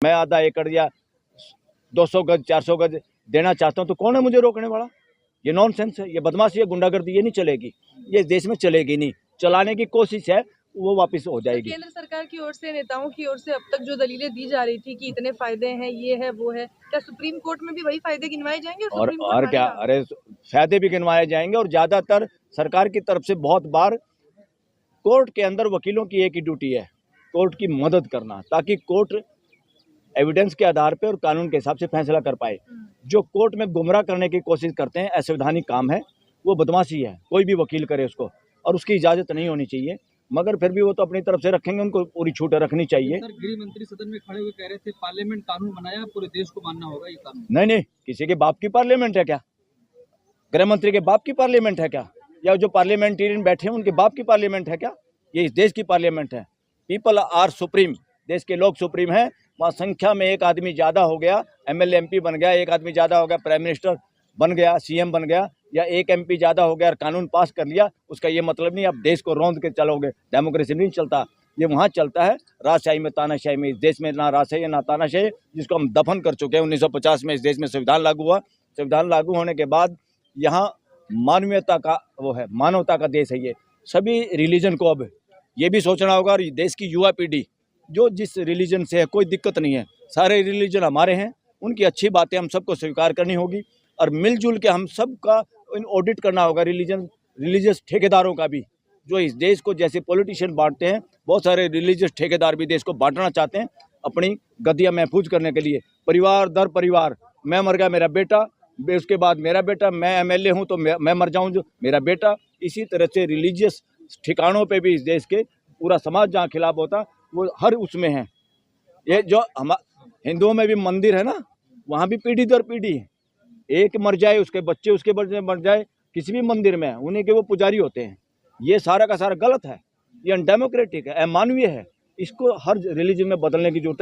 मैं आधा एकड़ या 200 गज 400 गज देना चाहता हूँ तो कौन है मुझे रोकने वाला? ये नॉनसेंस है, ये बदमाशी है, गुंडागर्दी, ये नहीं चलेगी, ये देश में चलेगी नहीं। चलाने की कोशिश है वो वापस हो जाएगी। केंद्र सरकार की ओर से, नेताओं की ओर से अब तक जो दलीलें दी जा रही थी कि इतने फायदे हैं, ये है वो है, क्या सुप्रीम कोर्ट में भी वही फायदे गिनवाए जाएंगे? और क्या, अरे फायदे भी गिनवाए जाएंगे। और ज्यादातर सरकार की तरफ से बहुत बार कोर्ट के अंदर वकीलों की एक ही ड्यूटी है, कोर्ट की मदद करना, ताकि कोर्ट एविडेंस के आधार पर और कानून के हिसाब से फैसला कर पाए। जो कोर्ट में गुमराह करने की कोशिश करते हैं, असंवैधानिक काम है, वो बदमाशी है, कोई भी वकील करे उसको, और उसकी इजाजत नहीं होनी चाहिए। मगर फिर भी वो तो अपनी तरफ से रखेंगे, उनको पूरी छूट रखनी चाहिए। सर, गृह मंत्री सदन में खड़े हुए कह रहे थे पार्लियामेंट कानून बनाया, पूरे देश को मानना होगा ये कानून। नहीं, किसी के बाप की पार्लियामेंट है क्या? गृह मंत्री के बाप की पार्लियामेंट है क्या? या जो पार्लियामेंटेरियन बैठे हैं उनके बाप की पार्लियामेंट है क्या? ये इस देश की पार्लियामेंट है। पीपल आर सुप्रीम, देश के लोग सुप्रीम हैं। वहाँ संख्या में एक आदमी ज़्यादा हो गया, एमएलए एमपी बन गया, एक आदमी ज़्यादा हो गया, प्राइम मिनिस्टर बन गया, सीएम बन गया, या एक एमपी ज़्यादा हो गया और कानून पास कर लिया, उसका ये मतलब नहीं आप देश को रौंद के चलोगे। डेमोक्रेसी नहीं चलता, ये वहाँ चलता है राजशाही में, तानाशाही में। इस देश में ना राजशाही है ना तानाशाही, जिसको हम दफन कर चुके हैं। 1950 में इस देश में संविधान लागू हुआ। संविधान लागू होने के बाद यहाँ मानवीयता का वो है, मानवता का देश है ये। सभी रिलीजन को अब ये भी सोचना होगा, और देश की युवा पीढ़ी जो जिस रिलीजन से है, कोई दिक्कत नहीं है, सारे रिलीजन हमारे हैं, उनकी अच्छी बातें हम सबको स्वीकार करनी होगी, और मिलजुल के हम सबका ऑडिट करना होगा। रिलीजियस ठेकेदारों का भी, जो इस देश को जैसे पॉलिटिशियन बांटते हैं, बहुत सारे रिलीजियस ठेकेदार भी देश को बांटना चाहते हैं अपनी गद्दियाँ महफूज करने के लिए। परिवार दर परिवार, मैं मर गया मेरा बेटा, उसके बाद मेरा बेटा, मैं एमएलए हूँ तो मैं मर जाऊँ जो मेरा बेटा। इसी तरह से रिलीजियस ठिकानों पे भी इस देश के पूरा समाज जहाँ खिलाफ होता वो हर उसमें है। ये जो हम हिंदुओं में भी मंदिर है ना, वहाँ भी पीढ़ी दर पीढ़ी है, एक मर जाए उसके बच्चे उसके बच्चे मर जाए, किसी भी मंदिर में उन्हीं के वो पुजारी होते हैं। ये सारा का सारा गलत है, ये अनडेमोक्रेटिक है, अमानवीय है। इसको हर रिलीजन में बदलने की जरूरत है।